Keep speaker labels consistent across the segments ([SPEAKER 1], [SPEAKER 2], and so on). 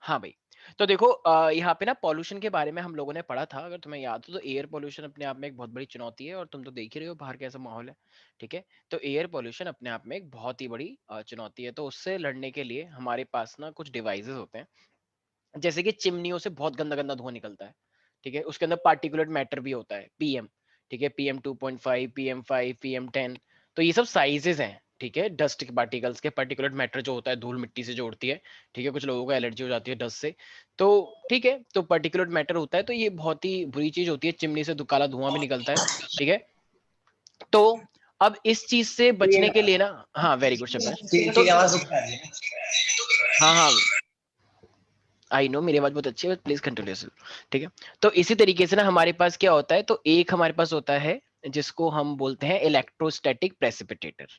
[SPEAKER 1] हाँ भाई, तो देखो यहाँ पे ना पॉल्यूशन के बारे में हम लोगों ने पढ़ा था, अगर तुम्हें याद हो तो एयर पॉल्यूशन अपने आप में एक बहुत बड़ी चुनौती है, और तुम तो देख ही रहे हो बाहर कैसा माहौल है, ठीक है? तो एयर पॉल्यूशन अपने आप में एक बहुत ही बड़ी चुनौती है, तो उससे लड़ने के लिए हमारे पास ना कुछ डिवाइसेस होते हैं, जैसे कि चिमनियों से बहुत गंदा गंदा धुआं निकलता है, ठीक है? उसके अंदर पार्टिकुलेट मैटर भी होता है, पीएम, ठीक है? PM2.5, PM5, PM10, तो ये सब साइजेस हैं, ठीक है? डस्ट के पार्टिकल्स के, पार्टिकुलेट मैटर जो होता है धूल मिट्टी से जो उड़ती है, ठीक है? कुछ लोगों को एलर्जी हो जाती है डस्ट से, तो ठीक है, तो पार्टिकुलेट मैटर होता है, तो ये बहुत ही बुरी चीज होती है, चिमनी से काला धुआं भी निकलता है, ठीक है? तो अब इस चीज से बचने के लिए ना, हाँ वेरी गुड शब्बाश, तो हाँ हाँ आई नो मेरी आवाज बहुत अच्छी है, प्लीज कंटिन्यू, ठीक है? तो इसी तरीके से ना हमारे पास क्या होता है, तो एक हमारे पास होता है जिसको हम बोलते हैं इलेक्ट्रोस्टैटिक प्रेसिपिटेटर।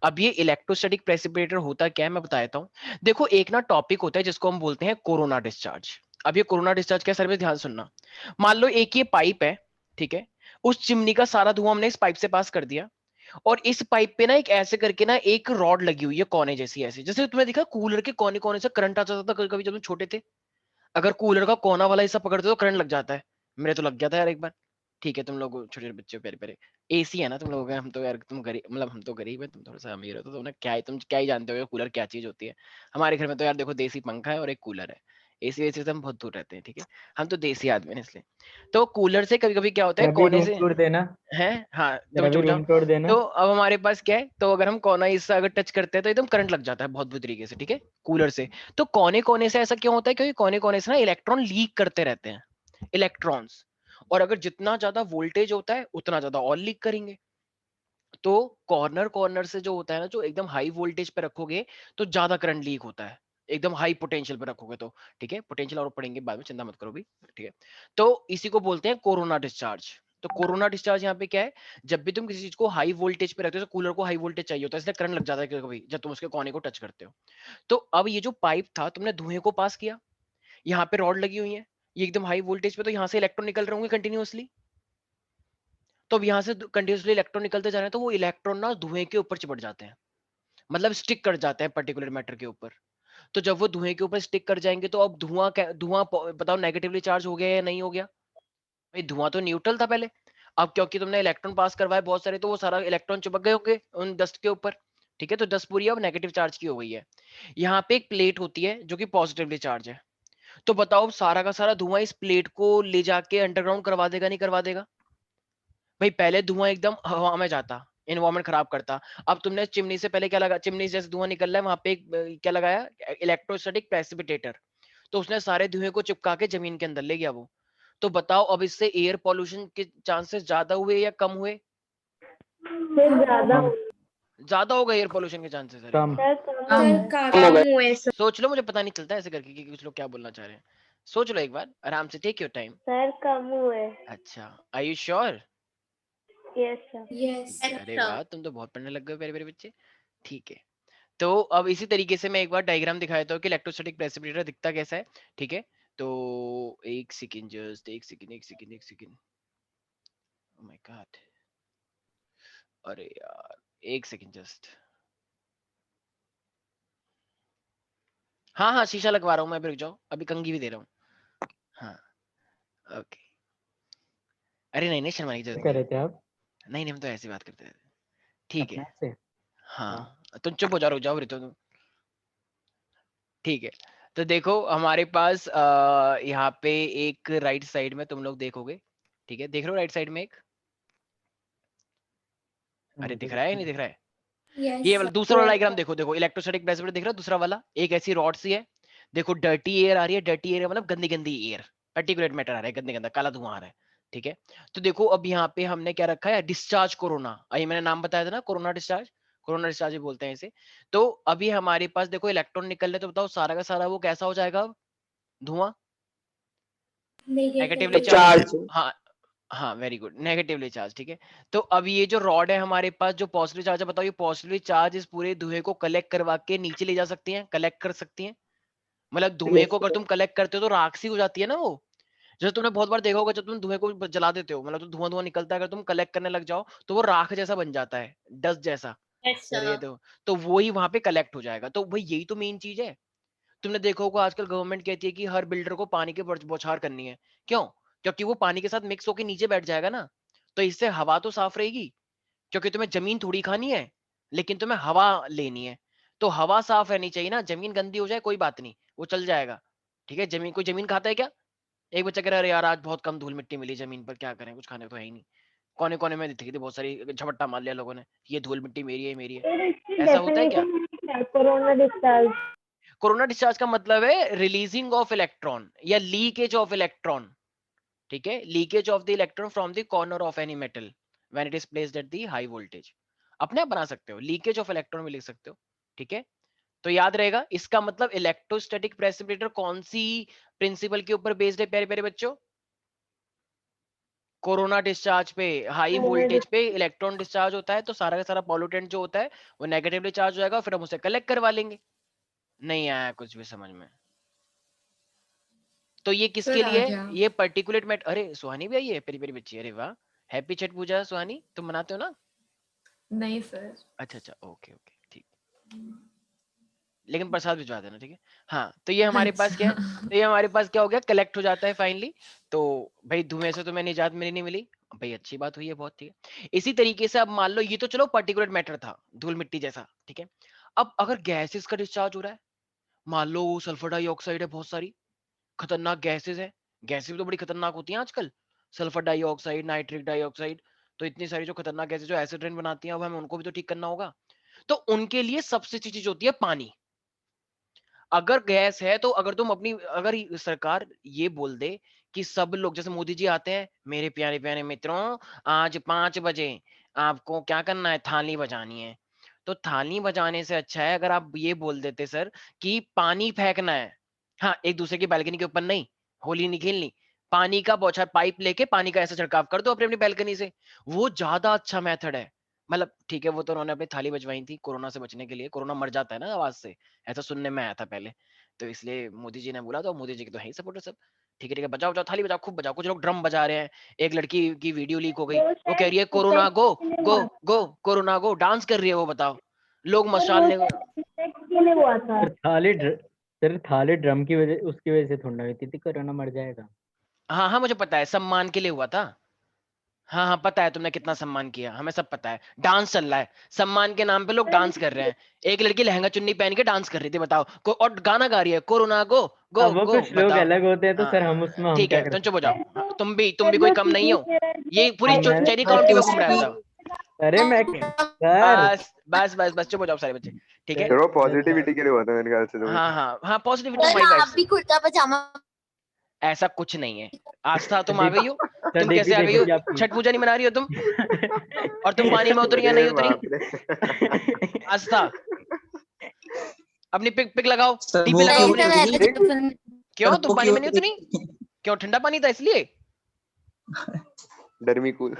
[SPEAKER 1] अब ये इलेक्ट्रोस्टैटिक प्रेसिपिटेटर होता क्या है मैं बता देता हूँ। देखो एक ना टॉपिक होता है जिसको हम बोलते हैं कोरोना डिस्चार्ज। अब ये कोरोना डिस्चार्ज क्या सर्विस, ध्यान सुनना। मान लो एक ये पाइप है, ठीक है? उस चिमनी का सारा धुआं हमने इस पाइप से पास कर दिया, और इस पाइप पे ना एक ऐसे करके ना एक रॉड लगी हुई है कोने जैसी, ऐसे जैसे तुमने देखा कूलर के कोने कोने से करंट आ जाता था कभी कभी जब तुम छोटे थे, अगर कूलर का कोना वाला हिस्सा पकड़ते हो तो करंट लग जाता है। मेरे तो लग गया था यार एक बार। ठीक है, तुम लोग छोटे छोटे बच्चे हो, प्यारे प्यारे। एसी है ना तुम लोगों का, हम तो यार तुम गरीब, मतलब हम तो गरीब है, तुम थोड़ा सा अमीर हो, तो तुमने क्या ही, तुम क्या ही जानते हो कूलर क्या चीज होती है। हमारे घर में तो यार देखो देसी पंखा है और एक कूलर है। एसी वेसी से हम बहुत दूर रहते हैं, ठीक है? हम तो देसी आदमी हैं इसलिए। तो कूलर से कभी कभी क्या होता है,
[SPEAKER 2] रवि
[SPEAKER 1] कोने
[SPEAKER 2] रूम
[SPEAKER 1] से
[SPEAKER 2] टूर देना।
[SPEAKER 1] है, हाँ तुम
[SPEAKER 2] रवि
[SPEAKER 1] चुप जाओ।
[SPEAKER 2] रूम टूर देना।
[SPEAKER 1] तो अब हमारे पास क्या है, तो अगर हम कोना हिस्सा अगर टच करते हैं तो एकदम करंट लग जाता है बहुत बुरी तरीके से, ठीक है? कूलर से। तो कोने कोने से ऐसा क्यों होता है, क्योंकि कोने कोने से ना इलेक्ट्रॉन लीक करते रहते हैं, इलेक्ट्रॉन्स। और अगर जितना ज्यादा वोल्टेज होता है उतना ज्यादा और लीक करेंगे। तो कॉर्नर कॉर्नर से जो होता है ना, जो एकदम हाई वोल्टेज पे रखोगे तो ज्यादा करंट लीक होता है, एकदम हाई पोटेंशियल पे रखोगे तो, ठीक है? पोटेंशियल और पढ़ेंगे बाद में, चिंता मत करो भी, ठीक है? तो इसी को बोलते हैं कोरोना डिस्चार्ज। तो कोरोना डिस्चार्ज यहाँ पे क्या है, जब भी तुम किसी चीज को हाई वोल्टेज पे रखते हो, तो कूलर को हाई वोल्टेज चाहिए होता है, इसलिए करंट लग जाता है कभी कभी जब तुम उसके कोने को टच करते हो। तो अब ये जो पाइप था, तुमने धुएं को पास किया, यहाँ पे रॉड लगी हुई है, ये एकदम हाई वोल्टेज पे, तो यहाँ से इलेक्ट्रॉन निकल रहे होंगे कंटिन्यूअसली। तो अब यहाँ से कंटिन्यूअसली इलेक्ट्रॉन निकलते जा रहे हैं, तो वो इलेक्ट्रॉन ना धुएं के ऊपर चिपट जाते हैं, मतलब स्टिक कर जाते हैं पर्टिकुलर मैटर के ऊपर। तो जब वो धुएं के ऊपर स्टिक कर जाएंगे, तो अब धुआं बताओ नेगेटिवली चार्ज हो गया या नहीं हो गया? भाई धुआं तो न्यूट्रल था पहले। अब क्योंकि तुमने इलेक्ट्रॉन पास करवाए बहुत सारे, तो वो सारा इलेक्ट्रॉन चिपक गए होंगे उन डस्ट के ऊपर, ठीक है? तो डस्ट पूरी अब नेगेटिव चार्ज की हो गई है। यहाँ पे एक प्लेट होती है जो कि पॉजिटिवली चार्ज है। तो बताओ सारा का सारा धुआं इस प्लेट को ले जाके अंडरग्राउंड करवा देगा नहीं करवा देगा? भाई पहले धुआं एकदम हवा में जाता, एनवायरमेंट खराब करता। अब तुमने चिमनी से पहले क्या लगा, चिमनी से जैसे धुआं निकल रहा है वहां पे एक क्या लगाया, इलेक्ट्रोस्टैटिक प्रेसिपिटेटर। तो उसने सारे धुएं को चिपका के जमीन के अंदर ले गया वो। तो बताओ अब इससे एयर पॉल्यूशन के चांसेस ज्यादा हुए या कम हुए?
[SPEAKER 3] फिर ज्यादा
[SPEAKER 2] कम।
[SPEAKER 1] ज्यादा हो गए एयर पॉल्यूशन के चांसेस, अरे
[SPEAKER 2] कम।
[SPEAKER 1] वाह।
[SPEAKER 3] सर
[SPEAKER 4] सर
[SPEAKER 3] कम हो गए।
[SPEAKER 4] हुए सर।
[SPEAKER 1] सोच लो, मुझे पता नहीं चलता ऐसे करके कि कुछ लोग क्या बोलना चाह रहे हैं। सोच लो एक बार आराम से, टेक योर टाइम।
[SPEAKER 3] सर कम हुए।
[SPEAKER 1] अच्छा, are you sure?
[SPEAKER 3] Yes sir.
[SPEAKER 4] Yes
[SPEAKER 1] अरे
[SPEAKER 4] सर।
[SPEAKER 1] वाह, तुम तो बहुत पढ़ने लग गए प्यारे प्यारे बच्चे। ठीक है, तो अब इसी तरीके से मैं एक बार डायग्राम दिखा देता हूँ कि इलेक्ट्रोस्टैटिक प्रेसिपिटेटर दिखता कैसा है, ठीक है? तो एक सेकंड, जस्ट एक सेकंड, एक सेकंड, एक सेकंड। ओह माय गॉड, अरे यार एक सेकंड जस्ट। हाँ हाँ शीशा लगवा रहा हूँ मैं, रुक जाओ, अभी कंघी भी दे रहा हूँ। हाँ, ओके। अरे नहीं नहीं, शर्माने की जरूरत
[SPEAKER 2] क्या
[SPEAKER 1] नहीं
[SPEAKER 2] कर
[SPEAKER 1] है।
[SPEAKER 2] रहे थे आप?
[SPEAKER 1] नहीं नहीं, हम तो ऐसी बात करते रहते हैं। ठीक
[SPEAKER 2] अपने
[SPEAKER 1] है,
[SPEAKER 2] आप से? हाँ।
[SPEAKER 1] हाँ तुम चुप हो जाओ, रुक जाओ रितो तुम। ठीक है, तो देखो हमारे पास यहाँ पे एक राइट साइड में तुम लोग देखोगे, ठीक है? देख रहे हो राइट साइड में एक, अरे दिख रहा है या नहीं दिख रहा है? ये
[SPEAKER 4] यस
[SPEAKER 1] वाला
[SPEAKER 4] सर।
[SPEAKER 1] दूसरा वाला डायग्राम देखो, देखो इलेक्ट्रोस्टैटिक प्रेसिपिटेटर दिख रहा है दूसरा वाला, एक ऐसी रॉड सी है। देखो डर्टी एयर आ रही है, डर्टी एयर मतलब गंदी गंदी एयर, पार्टिकुलेट मैटर आ रहा है, गंदे गंदा काला धुआं आ रहा है, ठीक है? तो देखो अब यहाँ पे हमने क्या रखा है, डिस्चार्ज कोरोना, अभी मैंने नाम बताया था ना, कोरोना डिस्चार्ज। कोरोना डिस्चार्ज भी बोलते हैं इसे। तो अभी हमारे पास देखो इलेक्ट्रॉन निकल रहे, तो बताओ सारा का सारा वो कैसा हो जाएगा अब, धुआं नेगेटिवली
[SPEAKER 4] नेगेटिवली
[SPEAKER 1] चार्ज।
[SPEAKER 4] चार्ज।
[SPEAKER 1] हाँ हाँ वेरी गुड, नेगेटिवली चार्ज, ठीक है? तो अब ये जो रॉड है हमारे पास जो पॉजिटिव चार्ज है, बताओ ये पॉजिटिव चार्ज इस पूरे धुएं को कलेक्ट करवा के नीचे ले जा सकती हैं, कलेक्ट कर सकती हैं? मतलब धुएं को
[SPEAKER 4] यस
[SPEAKER 1] अगर तुम कलेक्ट करते हो तो राख सी हो जाती है ना वो। जैसे तुमने बहुत बार देखा होगा, जब तुम धुएं को जला देते हो, मतलब तो धुआं धुआं निकलता है, अगर तुम कलेक्ट करने लग जाओ तो वो राख जैसा बन जाता है, डस्ट जैसा।
[SPEAKER 4] यस
[SPEAKER 1] अगर ये
[SPEAKER 4] सर।
[SPEAKER 1] तो वही वहां पे कलेक्ट हो जाएगा, तो भाई यही तो मेन चीज है। तुमने देखा होगा आजकल गवर्नमेंट कहती है कि हर बिल्डर को पानी की बौछार करनी है। क्यों? क्योंकि वो पानी के साथ मिक्स होके नीचे बैठ जाएगा ना, तो इससे हवा तो साफ रहेगी। क्योंकि तुम्हें जमीन थोड़ी खानी है, लेकिन तुम्हें हवा लेनी है। तो हवा साफ रहनी चाहिए ना, जमीन गंदी हो जाए कोई बात नहीं, वो चल जाएगा। ठीक है, जमीन कोई जमीन खाता है क्या? एक बच्चा कह रहा है अरे यार आज बहुत कम धूल मिट्टी मिली जमीन पर, क्या करें, कुछ खाने को है ही नहीं। कोने कोने में दिखी थी बहुत सारी, झपट्टा मार लिया लोगों ने, ये धूल मिट्टी मेरी है मेरी है।
[SPEAKER 3] फिर इसकी
[SPEAKER 1] ऐसा होता है क्या?
[SPEAKER 3] डेफिनेशन क्या है कोरोना डिस्चार्ज?
[SPEAKER 1] कोरोना डिस्चार्ज का मतलब है रिलीजिंग ऑफ इलेक्ट्रॉन या लीकेज ऑफ इलेक्ट्रॉन। ठीक है, leakage of the electron from the corner of any metal when it is placed at the high voltage. अपने आप बना सकते हो, लीकेज ऑफ इलेक्ट्रॉन भी लिख सकते हो। ठीक है, तो याद रहेगा इसका मतलब इलेक्ट्रोस्टैटिक प्रेसिपिटेटर कौन सी प्रिंसिपल के ऊपर बेस्ड है प्यारे प्यारे बच्चों? कोरोना डिस्चार्ज पे, हाई वोल्टेज पे इलेक्ट्रॉन डिस्चार्ज होता है, तो सारा का सारा पॉल्यूटेंट जो होता है वो नेगेटिवली चार्ज हो जाएगा, फिर हम उसे कलेक्ट करवा लेंगे। नहीं आया कुछ भी समझ में? तो ये किसके
[SPEAKER 2] सर आ
[SPEAKER 1] लिए है?
[SPEAKER 2] गया।
[SPEAKER 1] ये पर्टिकुलेट मैट। अरे सुहानी भी आई है, पेरी पेरी बच्ची, अरे वाह। हैप्पी छठ पूजा सुहानी, तुम मनाते हो ना?
[SPEAKER 2] नहीं सर।
[SPEAKER 1] अच्छा अच्छा, ओके ओके ठीक, लेकिन प्रसाद भिजवा देना, ठीक है। हाँ, तो ये हमारे पास क्या है,
[SPEAKER 2] अच्छा।
[SPEAKER 1] तो ये हमारे पास क्या हो गया, कलेक्ट हो जाता है फाइनली। तो भाई धुएं से तुम्हें निजात मिली नहीं मिली, भाई अच्छी बात हुई है बहुत, ठीक है। इसी तरीके से अब मान लो ये तो चलो पर्टिकुलर मैटर था, धूल मिट्टी जैसा, ठीक है। अब अगर गैसेस का डिस्चार्ज हो रहा है, मान लो सल्फर डाइऑक्साइड है, बहुत सारी खतरनाक गैसेस है। गैसेस भी तो बड़ी खतरनाक होती हैं आजकल, सल्फर डाइऑक्साइड, नाइट्रिक डाइऑक्साइड, तो इतनी सारी जो खतरनाक गैसेस जो एसिड रेन बनाती हैं, अब हमें उनको भी तो ठीक करना होगा। तो उनके लिए सबसे अच्छी चीज होती है पानी। अगर गैस है तो अगर तुम अपनी, अगर सरकार ये बोल दे कि सब लोग, जैसे मोदी जी आते हैं, मेरे प्यारे प्यारे मित्रों आज 5 बजे आपको क्या करना है, थाली बजानी है। तो थाली बजाने से अच्छा है अगर आप ये बोल देते सर कि पानी फेंकना है। हाँ, एक दूसरे की बैल्कनी के ऊपर नहीं, होली नहीं खेलनी, पानी का बौछार पाइप लेके पानी का ऐसा छिड़काव कर दो अपनी अपनी बैल्कनी से। वो ज्यादा अच्छा मेथड है। मतलब ठीक है, वो तो उन्होंने अपनी थाली बजवाई थी कोरोना से बचने के लिए, कोरोना मर जाता है ना आवाज से, ऐसा सुनने में आया था पहले। तो इसलिए मोदी जी ने बोला, तो मोदी जी के तो है ही सपोर्टर सब। ठीक है, बजाओ बजाओ थाली बजाओ, खूब बजाओ। कुछ लोग ड्रम बजा रहे हैं, एक लड़की की वीडियो लीक हो गई,
[SPEAKER 3] वो
[SPEAKER 1] वो कह
[SPEAKER 3] शायद
[SPEAKER 1] रही है कोरोना
[SPEAKER 3] इफेक्ट
[SPEAKER 1] गो
[SPEAKER 3] के लिए
[SPEAKER 1] गो
[SPEAKER 3] हुआ था।
[SPEAKER 1] गो, कोरोना गो, डांस कर रही है वो, बताओ। लोग
[SPEAKER 3] सर
[SPEAKER 1] मशाल
[SPEAKER 3] वो
[SPEAKER 1] ने,
[SPEAKER 3] शायद इफेक्ट के लिए हुआ था।
[SPEAKER 4] सर थाली ड्रम की वजह, उसकी वजह से थोड़ा हुई थी, कोरोना मर जाएगा।
[SPEAKER 1] हाँ हाँ मुझे पता है, सम्मान के लिए हुआ था। हाँ हाँ पता है तुमने कितना सम्मान किया, हमें सब पता है। डांस चल रहा है, सम्मान के नाम पे लोग
[SPEAKER 3] सर
[SPEAKER 1] डांस कर रहे हैं। एक लड़की लहंगा चुन्नी पहन के डांस कर रही थी, बताओ और गाना गा रही है कोरोना गो गो
[SPEAKER 4] अब वो
[SPEAKER 1] गो,
[SPEAKER 4] कुछ लोग
[SPEAKER 1] बताओ।
[SPEAKER 4] अलग होते हैं तो
[SPEAKER 1] हाँ
[SPEAKER 4] सर हम उसमें हम
[SPEAKER 1] ठीक
[SPEAKER 4] क्या
[SPEAKER 1] है,
[SPEAKER 4] कर
[SPEAKER 1] तुम चुप हो
[SPEAKER 4] सकते
[SPEAKER 1] जाओ।
[SPEAKER 4] हैं।
[SPEAKER 1] हाँ, तुम भी
[SPEAKER 3] सर
[SPEAKER 1] कोई
[SPEAKER 3] जो
[SPEAKER 1] कम नहीं हो।
[SPEAKER 3] सीनियर
[SPEAKER 1] ये पूरी
[SPEAKER 4] मैंने
[SPEAKER 1] चेरी काउंटी में घूम रहा है, बताओ।
[SPEAKER 4] अरे मैं सर
[SPEAKER 1] बस बस बस बस, चुप हो जाओ सारे बच्चे, ठीक है।
[SPEAKER 4] सर
[SPEAKER 5] चलो पॉजिटिविटी के लिए हुआ था मेरे ख्याल से तो
[SPEAKER 1] हाँ हाँ हाँ, पॉजिटिविटी
[SPEAKER 2] सर
[SPEAKER 1] वाई वाइब
[SPEAKER 2] आप
[SPEAKER 1] से।
[SPEAKER 2] भी कुर्ता पजामा।
[SPEAKER 1] ऐसा कुछ नहीं है। आस्था तुम आ
[SPEAKER 4] डीपी
[SPEAKER 1] गई हो,
[SPEAKER 4] सर
[SPEAKER 1] तुम
[SPEAKER 4] डीपी
[SPEAKER 1] कैसे आ गई
[SPEAKER 4] देखो
[SPEAKER 1] हो?
[SPEAKER 4] जी आपकी।
[SPEAKER 1] छठ पूजा नहीं मना रही हो तुम, और तुम पानी में उतरी या
[SPEAKER 5] अरे
[SPEAKER 1] नहीं उतरी?
[SPEAKER 5] बाप रे।
[SPEAKER 1] आस्था अपनी पिक पिक लगाओ,
[SPEAKER 6] सर
[SPEAKER 1] डीपी
[SPEAKER 6] वो
[SPEAKER 1] लगाओ
[SPEAKER 6] क्यों
[SPEAKER 2] नहीं
[SPEAKER 1] अपनी।
[SPEAKER 2] सर
[SPEAKER 6] उतरी?
[SPEAKER 2] ऐसे तो
[SPEAKER 1] क्यों,
[SPEAKER 6] सर
[SPEAKER 1] तुम
[SPEAKER 6] वो
[SPEAKER 1] पानी
[SPEAKER 6] क्यों
[SPEAKER 1] में नहीं
[SPEAKER 6] उतरी?
[SPEAKER 1] उतरी? क्यों, ठंडा पानी था इसलिए?
[SPEAKER 5] डरमी कूल।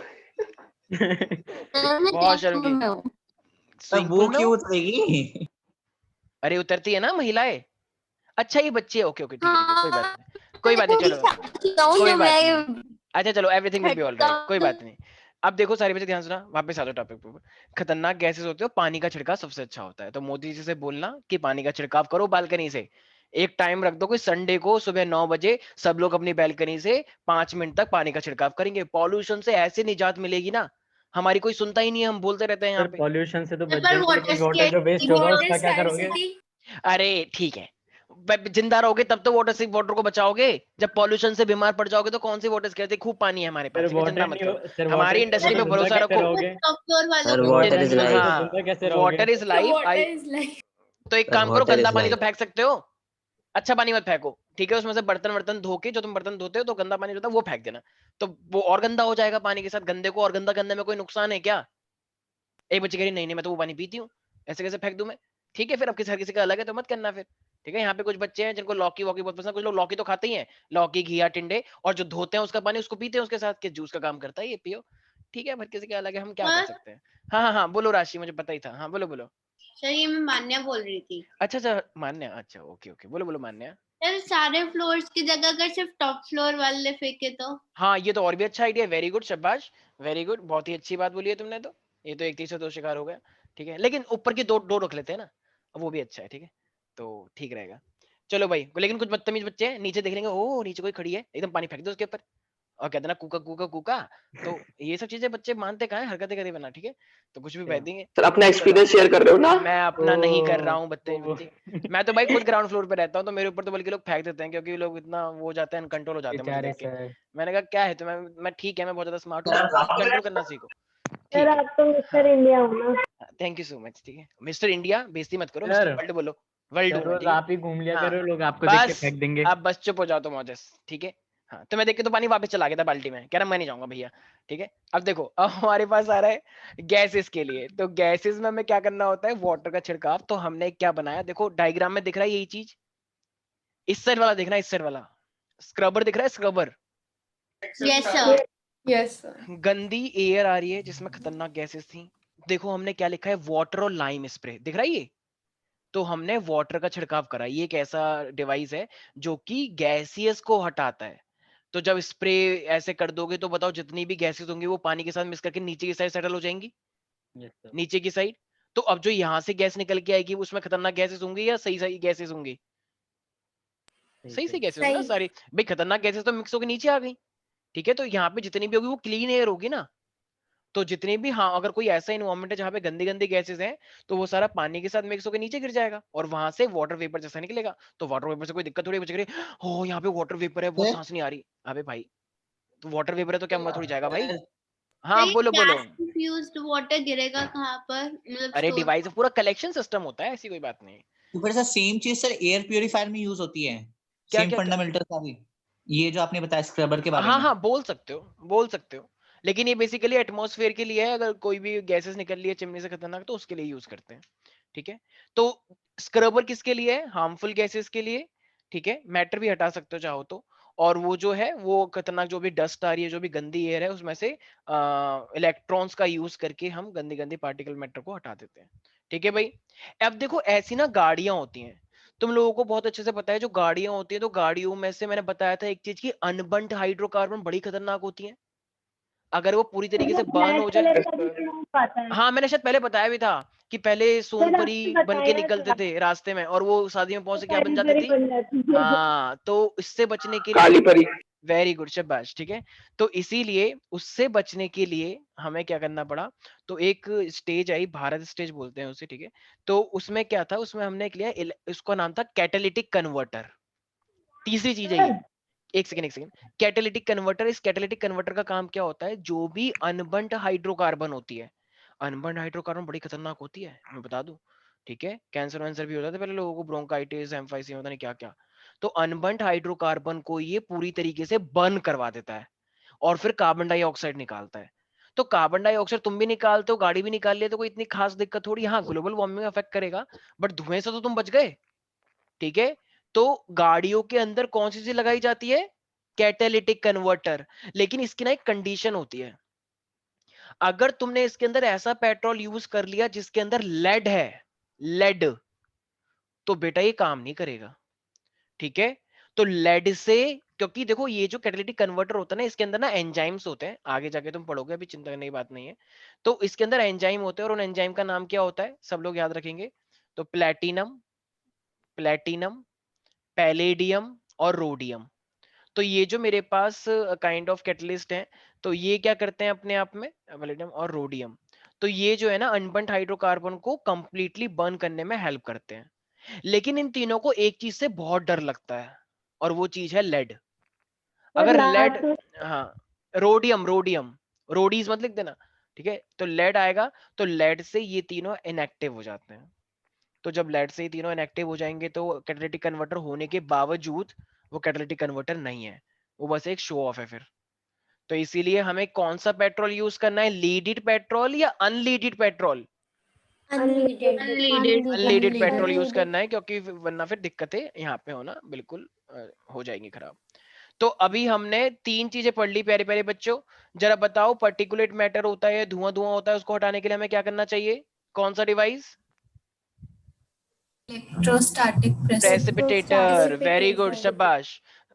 [SPEAKER 1] बहुत शर्म की,
[SPEAKER 2] में हूँ।
[SPEAKER 6] सर
[SPEAKER 1] स्विमिंग
[SPEAKER 6] वो
[SPEAKER 1] पूल में
[SPEAKER 6] क्यों
[SPEAKER 1] हो?
[SPEAKER 6] उतरेगी?
[SPEAKER 1] अरे उतरती है ना महिलाएं। अच्छा ये बच्चे, ओके ओके ठीक है ठीक है, कोई बात
[SPEAKER 2] हाँ,
[SPEAKER 1] नहीं, कोई बात नहीं, चलो कोई
[SPEAKER 2] जो
[SPEAKER 1] बात नहीं।
[SPEAKER 2] मैं
[SPEAKER 1] अच्छा चलो, एवरीथिंग विल बी ऑल
[SPEAKER 2] झटका
[SPEAKER 1] राइट, कोई बात नहीं। अब देखो सारे बच्चे ध्यान सुना, वापस आ जाओ टॉपिक पे। खतरनाक गैसेस होते हो, पानी का छिड़काव सबसे अच्छा होता है। तो मोदी जी से बोलना कि पानी का छिड़काव करो बालकनी से। एक टाइम रख दो कि संडे को सुबह 9 बजे सब लोग अपनी बैल्कनी से 5 मिनट तक पानी का छिड़काव करेंगे। पॉल्यूशन से ऐसे निजात मिलेगी ना, हमारी कोई सुनता ही नहीं है, हम बोलते रहते हैं यहाँ
[SPEAKER 4] सर
[SPEAKER 1] पे।
[SPEAKER 4] पॉल्यूशन से तो बच
[SPEAKER 2] पर
[SPEAKER 4] जाएंगे, लेकिन वाटर जो वेस्ट होगा उसका क्या करोगे?
[SPEAKER 1] अरे ठीक है, जिंदा रहोगे तब तो वाटर से, वाटर को बचाओगे। जब पॉल्यूशन से बीमार पड़ जाओगे तो कौन सी वाटर कहते, खूब पानी है हमारे पास,
[SPEAKER 4] सर
[SPEAKER 1] ठीक है, चिंता
[SPEAKER 4] वाटर
[SPEAKER 1] मत
[SPEAKER 4] नहीं
[SPEAKER 1] करो।
[SPEAKER 4] हो, सर वाटर
[SPEAKER 1] हमारी
[SPEAKER 4] नहीं होगा
[SPEAKER 1] इंडस्ट्री
[SPEAKER 4] तो
[SPEAKER 1] पे
[SPEAKER 4] जिंदा
[SPEAKER 1] भरोसा
[SPEAKER 4] कैसे
[SPEAKER 1] रखो।
[SPEAKER 4] रहोगे?
[SPEAKER 6] सर
[SPEAKER 4] वाटर
[SPEAKER 6] वाटर इज
[SPEAKER 4] नहीं होगा
[SPEAKER 6] लाइफ।
[SPEAKER 4] तो जिंदा
[SPEAKER 1] हाँ,
[SPEAKER 4] कैसे रहोगे?
[SPEAKER 1] Water is life I. तो एक
[SPEAKER 6] सर
[SPEAKER 1] काम करो,
[SPEAKER 6] वाटर
[SPEAKER 1] गंदा
[SPEAKER 6] इज
[SPEAKER 1] पानी तो
[SPEAKER 6] लाइफ।
[SPEAKER 1] फेंक सकते हो, अच्छा पानी मत फेंको, ठीक है। उसमें से बर्तन वर्तन धो के, जो तुम बर्तन धोते हो, तो गंदा पानी जो होता है वो फेंक देना। तो वो और गंदा हो जाएगा पानी के साथ, गंदे को और गंदा करने में कोई नुकसान है क्या? एक बच्चे कह रही नहीं नहीं मैं तो वो पानी पीती हूँ, ऐसे कैसे फेंक दूं मैं? ठीक है, फिर अब किसी हर किसी का अलग है तो मत करना फिर। ठीक है, यहाँ पे कुछ बच्चे हैं जिनको लौकी वॉकी बहुत पसंद है, कुछ लोग लौकी तो खाते ही हैं, लौकी घिया टिंडे, और जो धोते हैं उसका पानी उसको पीते हैं उसके साथ, के जूस का काम करता है, ये पियो। ठीक है, हर किसी का अलग है, हम क्या कर सकते हैं। हाँ हाँ हाँ बोलो राशि, मुझे पता ही था, हाँ बोलो बोलो।
[SPEAKER 7] सर ये मैं मान्या बोल रही थी।
[SPEAKER 1] अच्छा अच्छा मान्या, अच्छा ओके ओके, बोलो बोलो मान्या।
[SPEAKER 7] सर सारे फ्लोर्स की जगह अगर सिर्फ टॉप फ्लोर वाले फेंके तो?
[SPEAKER 1] हाँ ये तो और भी अच्छा आइडिया, वेरी गुड, शाबाश, वेरी गुड, बहुत ही अच्छी बात बोली है तुमने तो। ये तो एक तीर से दो शिकार हो गया। ठीक है, लेकिन ऊपर की दो दो रख लेते हैं ना, वो भी अच्छा है, ठीक है, तो ठीक रहेगा। चलो भाई, लेकिन कुछ बदतमीज बच्चे हैं नीचे देख लेंगे, ओ नीचे कोई खड़ी है, एकदम पानी फेंक दो उसके ऊपर और कहते ना कूका कूका कूका। तो ये सब चीजें बच्चे मानते कहाँ हैं, हरकतें करे बना, ठीक है, तो कुछ भी
[SPEAKER 4] अच्छा।
[SPEAKER 1] बह देंगे।
[SPEAKER 8] सर अपना
[SPEAKER 1] चलो,
[SPEAKER 8] एक्सपीरियंस शेयर कर रहे हो ना?
[SPEAKER 1] मैं अपना नहीं कर रहा
[SPEAKER 4] ओ,
[SPEAKER 1] हूँ बदतमीज
[SPEAKER 4] ओ,
[SPEAKER 1] बच्चे। मैं तो भाई खुद ग्राउंड फ्लोर पे रहता हूँ, तो मेरे ऊपर तो बल्कि लोग फेंक देते हैं, क्योंकि लोग इतना वो हो जाते हैं, अनकंट्रोल हो जाते हैं मुझे
[SPEAKER 4] बेचारे
[SPEAKER 1] देख के।
[SPEAKER 4] सर।
[SPEAKER 1] मैंने कहा क्या है, तो मैं ठीक है, मैं बहुत ज्यादा स्मार्ट हूँ, आप कंट्रोल करना सीखो।
[SPEAKER 3] सर
[SPEAKER 1] ठीक है,
[SPEAKER 3] आप तो मिस्टर इंडिया हो ना।
[SPEAKER 1] थैंक यू सो मच, ठीक है, मिस्टर इंडिया बेइज्जती मत करो,
[SPEAKER 4] सर
[SPEAKER 1] मिस्टर वर्ल्ड बोलो, वर्ल्ड
[SPEAKER 4] सर
[SPEAKER 1] हूँ मैं,
[SPEAKER 4] रोज
[SPEAKER 1] ठीक है।
[SPEAKER 4] आप ही घूम लिया
[SPEAKER 1] हाँ,
[SPEAKER 4] करो, लोग आपको देख के
[SPEAKER 1] बस
[SPEAKER 4] फेंक देंगे।
[SPEAKER 1] अब बस चुप हो जाओ तुम ओजस, ठीक है। हाँ, तो मैं देख के तो पानी वापस चला गया था बाल्टी में, कह रहा मैं नहीं जाऊंगा भैया, ठीक है। अब देखो, अब हमारे पास आ रहा है गैसेस के लिए, तो गैसेस में हमें क्या करना होता है, वाटर का छिड़काव। तो हमने क्या बनाया, देखो डायग्राम में दिख रहा है यही चीज, इस साइड वाला देखना, इस साइड वाला स्क्रबर दिख रहा है, scrubber.
[SPEAKER 7] Yes sir.
[SPEAKER 2] Yes sir.
[SPEAKER 1] गंदी एयर आ रही है जिसमें खतरनाक गैसेस थी, देखो हमने क्या लिखा है, वाटर और लाइम स्प्रे, दिख रहा है ये। तो हमने वाटर का छिड़काव करा, ये एक ऐसा डिवाइस है जो कि गैसियस को हटाता है। तो जब स्प्रे ऐसे कर दोगे तो बताओ जितनी भी गैसेस होंगी वो पानी के साथ मिक्स करके नीचे की साइड सेटल हो जाएंगी,
[SPEAKER 4] यस सर।
[SPEAKER 1] नीचे की साइड। तो अब जो यहाँ से गैस निकल के आएगी उसमें खतरनाक गैसेस होंगी या सही सही गैसेस होंगी, सही सही गैसेस होंगी ना
[SPEAKER 2] सही।
[SPEAKER 1] सारी। भाई खतरनाक गैसेस तो मिक्स होकर नीचे आ गई, ठीक है। तो यहाँ पे जितनी भी होगी वो क्लीन एयर होगी ना। तो जितने भी, हाँ, अगर कोई ऐसा इन्वायरमेंट है जहाँ पे गंदी गंदी गैसेस हैं, तो वो सारा पानी के साथ मिक्स होकर नीचे गिर जाएगा और वहां से वाटर वेपर जैसा निकलेगा। तो वाटर वेपर से कोई दिक्कत थोड़ी बच गई, हो यहाँ पे वाटर वेपर है, बहुत सांस नहीं आ रही। अबे भाई, तो वाटर वेपर है तो क्या मर थोड़ी जाएगा भाई। हाँ
[SPEAKER 7] तो ये
[SPEAKER 1] बोलो बोलो।
[SPEAKER 7] गैस इन्फ्यूज्ड वाटर गिरेगा कहाँ पर, मतलब
[SPEAKER 1] अरे
[SPEAKER 7] स्टोर?
[SPEAKER 1] डिवाइस पूरा कलेक्शन सिस्टम होता है, ऐसी कोई बात नहीं।
[SPEAKER 6] ऊपर से सेम चीज सर एयर प्यूरिफायर में यूज होती है,
[SPEAKER 1] क्या
[SPEAKER 6] सेम
[SPEAKER 1] क्या क्या,
[SPEAKER 6] फंडामेंटल सारी, ये जो आपने बताया स्क्रबर के बारे
[SPEAKER 1] हाँ
[SPEAKER 6] में।
[SPEAKER 1] हाँ बोल सकते हो, बोल सकते हो। लेकिन ये बेसिकली एटमॉस्फेयर के लिए है, अगर कोई भी गैसेस निकल रही है चिमनी से खतरनाक तो उसके लिए यूज करते हैं, ठीक है। तो स्क्रबर किसके लिए है, हार्मफुल गैसेस के लिए, ठीक है। मैटर भी हटा सकते हो चाहो तो। और वो जो है वो खतरनाक जो भी डस्ट आ रही है, जो भी गंदी एयर है, उसमें से इलेक्ट्रॉन्स का यूज करके हम गंदी गंदी पार्टिकल मैटर को हटा देते हैं, ठीक है भाई। अब देखो ऐसी ना गाड़ियां होती हैं, तुम लोगों को बहुत अच्छे से पता है, जो गाड़ियां होती हैं तो गाड़ियों में से मैंने बताया था एक चीज की, अनबर्न्ड हाइड्रोकार्बन बड़ी खतरनाक होती है। अगर वो पूरी तरीके
[SPEAKER 3] वो
[SPEAKER 1] से बर्न
[SPEAKER 3] ब्लैक
[SPEAKER 1] हो जाए,
[SPEAKER 3] कलर का भी स्मोक आता है।
[SPEAKER 1] हाँ मैंने शायद पहले बताया भी था कि पहले
[SPEAKER 3] सर
[SPEAKER 1] सोनपरी
[SPEAKER 3] आपने
[SPEAKER 1] बन के
[SPEAKER 3] बताया
[SPEAKER 1] निकलते
[SPEAKER 3] था,
[SPEAKER 1] थे रास्ते में, और वो शादी में पहुंच
[SPEAKER 3] वो
[SPEAKER 1] के क्या बन
[SPEAKER 3] पैरी
[SPEAKER 1] जाती
[SPEAKER 3] पैरी
[SPEAKER 1] थी।
[SPEAKER 3] बन जाती है।
[SPEAKER 1] हाँ, तो इससे बचने के
[SPEAKER 8] काली
[SPEAKER 1] लिए,
[SPEAKER 8] परी।
[SPEAKER 1] वेरी गुड शाबाश, ठीक है। तो इसीलिए उससे बचने के लिए हमें क्या करना पड़ा, तो एक स्टेज आई, भारत स्टेज बोलते हैं उसे, ठीक है। तो उसमें क्या था, उसमें हमने एक लिया, उसका नाम था कैटालिटिक कन्वर्टर। तीसरी चीज है ये,
[SPEAKER 3] सर
[SPEAKER 1] एक सेकंड एक सेकंड। कैटालिटिक कन्वर्टर, इस कैटालिटिक कन्वर्टर का काम क्या होता है, जो भी अनबर्न्ड हाइड्रोकार्बन होती है, अनबर्न्ड हाइड्रोकार्बन बड़ी खतरनाक होती है, मैं बता दूं, ठीक है। कैंसर वैंसर भी होता था पहले लोगों को, ब्रोंकाइटिस, एम्फाइसिस, पता नहीं क्या क्या। तो अनबर्न्ड हाइड्रोकार्बन को ये पूरी तरीके से बर्न करवा देता है और फिर कार्बन डाइऑक्साइड निकालता है। तो कार्बन डाइऑक्साइड तुम भी निकालते हो, गाड़ी भी निकाल लिया, तो कोई इतनी खास दिक्कत थोड़ी, हाँ ग्लोबल वार्मिंग में अफेक्ट करेगा, बट धुएं से तो तुम बच गए, ठीक है। तो गाड़ियों के अंदर कौन सी चीज लगाई जाती है, कैटालिटिक कन्वर्टर। लेकिन इसकी ना एक कंडीशन होती है, अगर तुमने इसके अंदर ऐसा पेट्रोल यूज कर लिया जिसके अंदर लेड है, लेड, तो बेटा ये काम नहीं करेगा, ठीक है। तो लेड से, क्योंकि देखो ये जो कैटालिटिक कन्वर्टर होता है ना, इसके अंदर ना एंजाइम्स होते हैं, आगे जाके तुम पढ़ोगे, अभी चिंता करने की बात नहीं है। तो इसके अंदर एंजाइम होते हैं और उन एंजाइम का नाम क्या होता है, सब लोग याद रखेंगे। तो प्लेटिनम, प्लेटिनम, पैलेडियम और रोडियम। तो ये जो मेरे पास काइंड ऑफ कैटलिस्ट है, तो ये क्या करते हैं अपने आप में, पैलेडियम और रोडियम। तो ये जो है ना अनबर्न्ड हाइड्रोकार्बन को कंप्लीटली बर्न करने में हेल्प करते हैं। लेकिन इन तीनों को एक चीज से बहुत डर लगता है, और वो चीज है लेड।
[SPEAKER 3] सर
[SPEAKER 1] अगर लेड,
[SPEAKER 3] लास्ट में
[SPEAKER 1] हाँ, रोडियम, रोडियम, रोडीज मत लिख देना, ठीक है। तो लेड आएगा, तो लेड से ये तीनों इनएक्टिव हो जाते हैं। तो जब लेड से ही तीनों इनएक्टिव हो जाएंगे तो कैटालिटिक कन्वर्टर होने के बावजूद वो कैटालिटिक कन्वर्टर नहीं है, वो बस एक शो ऑफ है फिर। तो इसीलिए हमें कौन सा पेट्रोल यूज करना है, लीडेड पेट्रोल या unleaded petrol,
[SPEAKER 3] unlimited.
[SPEAKER 7] Unleaded.
[SPEAKER 1] Unleaded petrol use करना है, क्योंकि वरना फिर दिक्कतें यहाँ पे होना बिल्कुल हो जाएंगी खराब। तो अभी हमने तीन चीजें पढ़ ली प्यारे प्यारे बच्चों। जरा बताओ, पर्टिकुलेट मैटर होता है, धुआं धुआं होता है, उसको हटाने के लिए हमें क्या करना चाहिए, कौन सा device,
[SPEAKER 2] electrostatic
[SPEAKER 1] precipitator, very good शाबाश।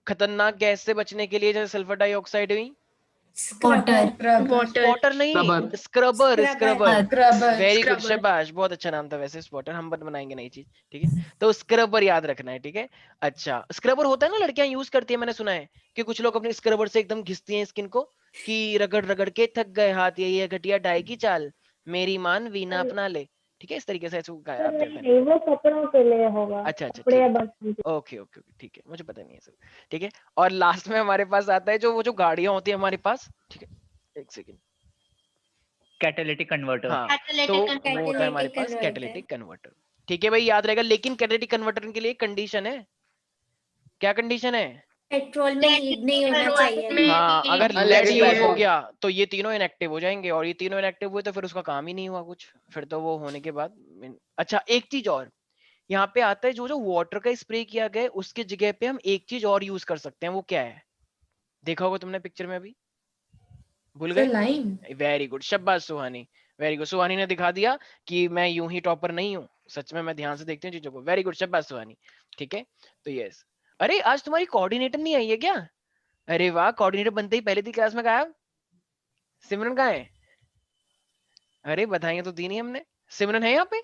[SPEAKER 1] खतरनाक गैस से बचने के लिए जैसे सल्फर डाइऑक्साइड हुई,
[SPEAKER 2] वाटर
[SPEAKER 1] स्पॉटर नहीं,
[SPEAKER 8] Scrubber.
[SPEAKER 1] Scrubber scrubber.
[SPEAKER 2] Scrubber
[SPEAKER 1] very good, शाबाश, बहुत अच्छा नाम था वैसे स्पॉटर। हम बनाएंगे नई चीज, ठीक है। तो स्क्रबर याद रखना है, ठीक है। अच्छा, स्क्रबर होता है ना, लड़कियां यूज करती है, मैंने सुना है कि कुछ लोग अपने स्क्रबर से एकदम घिसती हैं स्किन को, कि रगड़ रगड़ के थक गए हाथ, ये घटिया डाई की चाल, मेरी मान वीना अपना ले, ठीक है, इस तरीके से ऐसे
[SPEAKER 3] सर
[SPEAKER 1] आते हैं।
[SPEAKER 3] नहीं, वो कपड़ों के लिए होगा।
[SPEAKER 1] अच्छा अच्छा,
[SPEAKER 3] कपड़े या
[SPEAKER 1] ठीक,
[SPEAKER 3] बर्तन के।
[SPEAKER 1] ओके ओके ओके, ठीक है, मुझे पता नहीं है सब, ठीक है। और लास्ट में हमारे पास आता है जो वो जो गाड़ियां होती है हमारे पास, ठीक है, एक सेकेंड।
[SPEAKER 6] Catalytic converter.
[SPEAKER 1] हाँ, तो
[SPEAKER 7] Catalytic
[SPEAKER 1] वो होता है हमारे
[SPEAKER 2] Catalytic
[SPEAKER 1] पास
[SPEAKER 2] converter।
[SPEAKER 1] कैटालिटिक कन्वर्टर, ठीक है भाई, याद रहेगा। लेकिन कैटालिटिक कन्वर्टर के लिए कंडीशन है, क्या कंडीशन है?
[SPEAKER 3] पेट्रोल में हीट नहीं होना चाहिए।
[SPEAKER 1] हाँ, अगर लेड
[SPEAKER 8] Unleaded
[SPEAKER 1] यूज हो
[SPEAKER 8] petrol।
[SPEAKER 1] गया तो ये तीनों इनएक्टिव हो जाएंगे, और ये तीनों इनएक्टिव हुए तो फिर उसका काम ही नहीं हुआ कुछ, फिर तो वो होने के बाद। अच्छा, एक चीज और यहाँ पे आता है, जो जो वाटर का स्प्रे किया गया है उसके जगह पे हम एक चीज और यूज कर सकते हैं, वो क्या है? देखा होगा तुमने पिक्चर में अभी, भूल गए?
[SPEAKER 2] लाइम।
[SPEAKER 1] वेरी गुड, शाबाश सुहानी, वेरी गुड। सुहानी ने दिखा दिया कि मैं यूं ही टॉपर नहीं हूँ, सच में मैं ध्यान से देखती हूँ चीजों को। वेरी गुड, शाबाश सुहानी, ठीक है। तो यस, अरे आज तुम्हारी कोऑर्डिनेटर नहीं आई है क्या? अरे वाह, कोऑर्डिनेटर बनते ही पहले थी क्लास में गायब। सिमरन कहाँ है? अरे बधाइयां तो दी नहीं हमने, सिमरन है यहाँ पे?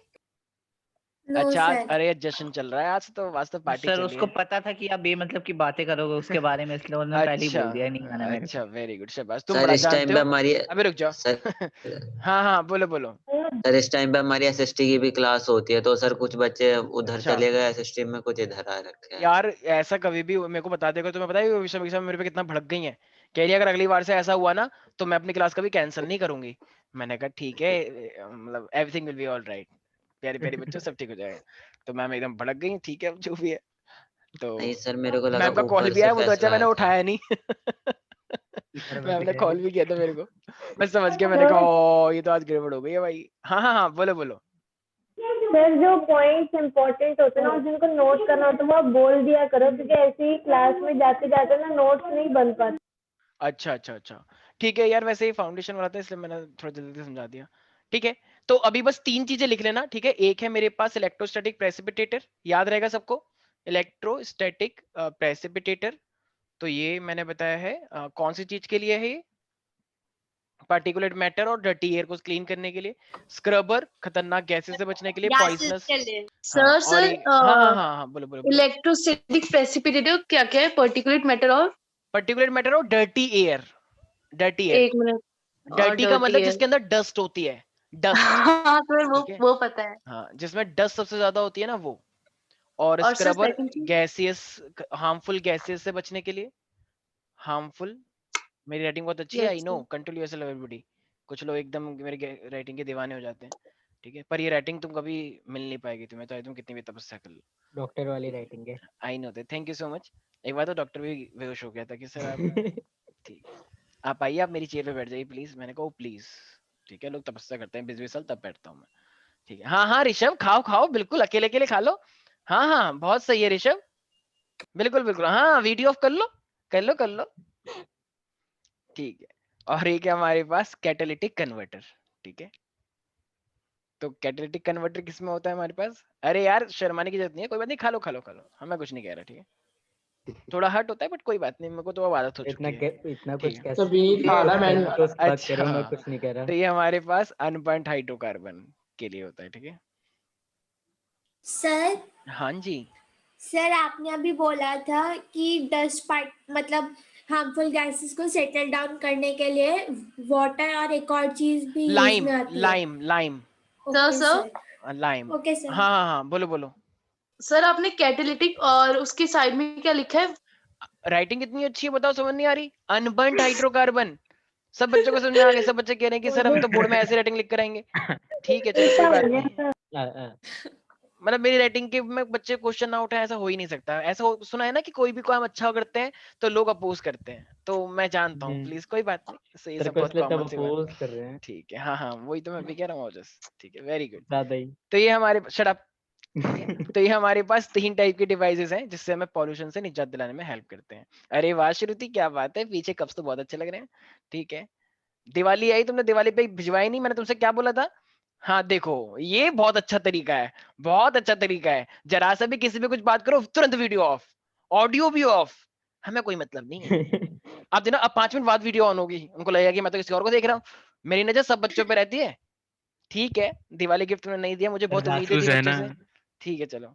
[SPEAKER 3] नो
[SPEAKER 1] अच्छा,
[SPEAKER 3] सर।
[SPEAKER 1] अरे जश्न चल रहा है आज तो, वास्तव पार्टी
[SPEAKER 6] सर
[SPEAKER 1] चल रही
[SPEAKER 6] उसको
[SPEAKER 1] है।
[SPEAKER 6] पता था कि आप बेमतलब की बातें करोगे उसके बारे में, इसलिए उन्होंने पहले ही
[SPEAKER 1] अच्छा
[SPEAKER 6] बोल दिया नहीं आना मेरे
[SPEAKER 1] अच्छा,
[SPEAKER 6] को।
[SPEAKER 1] वेरी गुड, शाबाश, तुम
[SPEAKER 9] सर
[SPEAKER 1] बड़ा
[SPEAKER 9] इस टाइम
[SPEAKER 1] जानते
[SPEAKER 9] पे
[SPEAKER 1] हो।
[SPEAKER 9] हमारी
[SPEAKER 1] अबे रुक जाओ।
[SPEAKER 9] सर
[SPEAKER 1] हाँ हाँ, बोलो बोलो।
[SPEAKER 9] सर इस टाइम पे हमारी एसएसटी की भी क्लास होती है, तो सर कुछ बच्चे उधर
[SPEAKER 1] अच्छा
[SPEAKER 9] चले गए एसएसटी में, कुछ इधर आ रखे हैं।
[SPEAKER 1] यार, ऐसा कभी भी मेरे को बता देगा तो मैं, पता है विषय विषय में मेरे पे कितना भड़क गई है, कह रही है अगर अगली बार से ऐसा हुआ ना तो मैं अपनी क्लास कभी कैंसिल नहीं करूंगी। मैंने कहा ठीक है, मतलब everything will be all right, प्यारे प्यारे बच्चों, सब ठीक हो जाएगा। तो मैम एकदम भड़क गई, ठीक है, जो भी है। तो
[SPEAKER 9] नहीं सर, मेरे को लगा
[SPEAKER 1] मैम का कॉल
[SPEAKER 9] ऊपर
[SPEAKER 1] भी
[SPEAKER 9] से
[SPEAKER 1] आया, वो तो अच्छा
[SPEAKER 9] फैसला
[SPEAKER 1] मैंने
[SPEAKER 9] आया था।
[SPEAKER 1] उठाया नहीं।
[SPEAKER 4] इधर
[SPEAKER 1] मैम
[SPEAKER 4] बैठ
[SPEAKER 1] ने
[SPEAKER 4] गए।
[SPEAKER 1] कॉल भी किया था मेरे को, मैं समझ गया, मैंने कहा ओ ये तो आज गड़बड़ हो गई है भाई। हाँ हाँ हाँ, बोलो बोलो।
[SPEAKER 3] सर जो पॉइंट्स इम्पोर्टेंट होते हैं ना, जिनको नोट करना होता है वो आप बोल दिया करो, क्योंकि ऐसे ही क्लास में जाते जाते ना नोट्स नहीं बन पाते।
[SPEAKER 1] अच्छा अच्छा अच्छा, ठीक है यार, वैसे ही फाउंडेशन वाला था इसलिए मैंने थोड़ा जल्दी समझा दिया, ठीक है। तो अभी बस 3 चीजें लिख लेना, ठीक है। एक है मेरे पास इलेक्ट्रोस्टैटिक प्रेसिपिटेटर, याद रहेगा सबको, इलेक्ट्रोस्टैटिक प्रेसिपिटेटर। तो ये मैंने बताया है कौन सी चीज के लिए है ये? पार्टिकुलेट मैटर और डर्टी एयर को क्लीन करने के लिए। स्क्रबर, खतरनाक गैसेस से बचने के लिए,
[SPEAKER 7] gases
[SPEAKER 1] पॉइजनस।
[SPEAKER 7] के लिए।
[SPEAKER 1] हाँ,
[SPEAKER 10] सर
[SPEAKER 1] और
[SPEAKER 10] सर
[SPEAKER 1] हाँ हाँ हाँ हाँ, बोलो बोलो बोलो।
[SPEAKER 10] इलेक्ट्रोस्टैटिक प्रेसिपिटेटर क्या क्या है? पर्टिकुलेट मैटर और
[SPEAKER 1] पर्टिकुलेट मैटर और डर्टी एयर, डर्टी एयर।
[SPEAKER 10] एक मिनट।
[SPEAKER 1] डर्टी का
[SPEAKER 10] डर्टी
[SPEAKER 1] मतलब
[SPEAKER 10] है।
[SPEAKER 1] जिसके अंदर डस्ट होती है, डस्ट,
[SPEAKER 10] हाँ सर
[SPEAKER 1] ठीक है।
[SPEAKER 10] वो पता है।
[SPEAKER 1] हाँ, जिसमें डस्ट सबसे ज्यादा होती है ना, वो। और
[SPEAKER 10] और सर
[SPEAKER 1] स्क्रबर,
[SPEAKER 10] सेकंड चीज?
[SPEAKER 1] गैसियस, हार्मफुल गैसेस से बचने के लिए, हार्मफुल। मेरी राइटिंग बहुत अच्छी है, I
[SPEAKER 10] yes
[SPEAKER 1] no,
[SPEAKER 10] sir.
[SPEAKER 1] Control yourself everybody. कुछ लोग एकदम मेरे राइटिंग के दीवाने हो जाते हैं, ठीक है, पर ये राइटिंग तुम कभी मिल नहीं पाएगी तुम्हें, चाहे तुम कितनी भी तपस्या कर लो।
[SPEAKER 4] डॉक्टर वाली राइटिंग है।
[SPEAKER 1] I know that, thank you so much. एक बार तो डॉक्टर भी बेहोश हो गया था कि सर आप, ठीक, आप आइए, आप मेरी चेयर पे बैठ जाइए प्लीज। मैंने कहा प्लीज, ठीक है, लोग तपस्या करते हैं 20-20 साल, तब बैठता हूँ मैं, ठीक है। हाँ हाँ ऋषभ, खाओ खाओ, बिल्कुल अकेले अकेले खा लो। हाँ हाँ, बहुत सही है ऋषभ, बिल्कुल बिल्कुल, हाँ वीडियो ऑफ कर लो, कर लो कर लो, ठीक है। और एक है हमारे पास कैटालिटिक कन्वर्टर, ठीक है। तो कैटालिटिक कन्वर्टर किसमें होता है हमारे पास? अरे यार शर्माने की जरूरत नहीं है, कोई बात नहीं, खा लो खा लो खा लो, हाँ मैं कुछ नहीं कह रहा, ठीक है। थोड़ा हर्ट होता है बट कोई बात नहीं, मेरे को तो अब आदत हो
[SPEAKER 4] इतना
[SPEAKER 1] चुकी है,
[SPEAKER 4] इतना
[SPEAKER 1] ठीक
[SPEAKER 4] कुछ
[SPEAKER 1] है।
[SPEAKER 4] कैसे
[SPEAKER 8] तभी खा रहा मैंने।
[SPEAKER 4] तो बात
[SPEAKER 1] अच्छा,
[SPEAKER 4] करो, मैं कुछ नहीं कह रहा।
[SPEAKER 1] तो ये हमारे पास अनबर्न्ड हाइड्रोकार्बन के लिए होता है, ठीक है।
[SPEAKER 3] सर
[SPEAKER 1] हाँ जी,
[SPEAKER 3] सर आपने अभी बोला था कि 10 पार्ट मतलब हार्मफुल गैसेस को सेटल डाउन करने के लिए वाटर और एक और चीज भी यूज
[SPEAKER 1] लाइम
[SPEAKER 3] में आती है।
[SPEAKER 1] Lime lime
[SPEAKER 10] sir
[SPEAKER 3] okay
[SPEAKER 10] sir
[SPEAKER 3] sir.
[SPEAKER 1] Lime,
[SPEAKER 3] okay sir.
[SPEAKER 1] हाँ हाँ हाँ, बोलो बोलो।
[SPEAKER 10] सर आपने कैटालिटिक और उसके साइड में क्या लिखा है?
[SPEAKER 1] राइटिंग इतनी अच्छी है, बताओ समझ नहीं आ रही? अनबर्न्ड हाइड्रोकार्बन, सब बच्चों को समझ में आ गया, सब बच्चे कह रहे हैं कि सर हम तो बोर्ड में ऐसे राइटिंग लिख कर आएंगे, ठीक है चलो कोई बात नहीं। मतलब मेरी राइटिंग के में बच्चे क्वेश्चन ना उठाए, ऐसा हो ही नहीं सकता। ऐसा सुना है ना कि कोई भी काम अच्छा करते हैं तो लोग अपोज करते हैं, तो मैं जानता हूँ, प्लीज कोई बात नहीं, सही, ये
[SPEAKER 4] तेरे
[SPEAKER 1] सब
[SPEAKER 4] को
[SPEAKER 1] बहुत
[SPEAKER 4] इसलिए तब
[SPEAKER 1] कॉमन सी बात
[SPEAKER 4] अपोज
[SPEAKER 1] है,
[SPEAKER 4] कर रहे हैं
[SPEAKER 1] ठीक है। हाँ हाँ, वही तो मैं भी कह रहा हूँ जस्ट, ठीक है, वेरी गुड।
[SPEAKER 4] ज्यादा ही।
[SPEAKER 1] तो ये हमारे शट अप, ठीक है। तो ये हमारे पास 3 टाइप के डिवाइसेस हैं जिससे हमें पॉल्यूशन से निजात दिलाने में हेल्प करते हैं। अरे वाह श्रुति, क्या बात है, पीछे कप्स तो बहुत अच्छे लग रहे हैं, ठीक है। दिवाली आई, तुमने दिवाली पे भिजवाई नहीं, मैंने तुमसे क्या बोला था? हाँ देखो, ये बहुत अच्छा तरीका है, बहुत अच्छा तरीका है, जरा सा भी किसी पे कुछ बात करो तुरंत वीडियो ऑफ, ऑडियो भी ऑफ। हमें कोई मतलब नहीं है। आप देखना अब 5 मिनट बाद वीडियो ऑन होगी, उनको लगेगा कि मैं तो किसी और को देख रहा हूँ। मेरी नजर सब बच्चों पे रहती है। ठीक है, दिवाली गिफ्ट तुमने नहीं दिया, मुझे बहुत उम्मीदें थी बच्चों से। ठीक है चलो,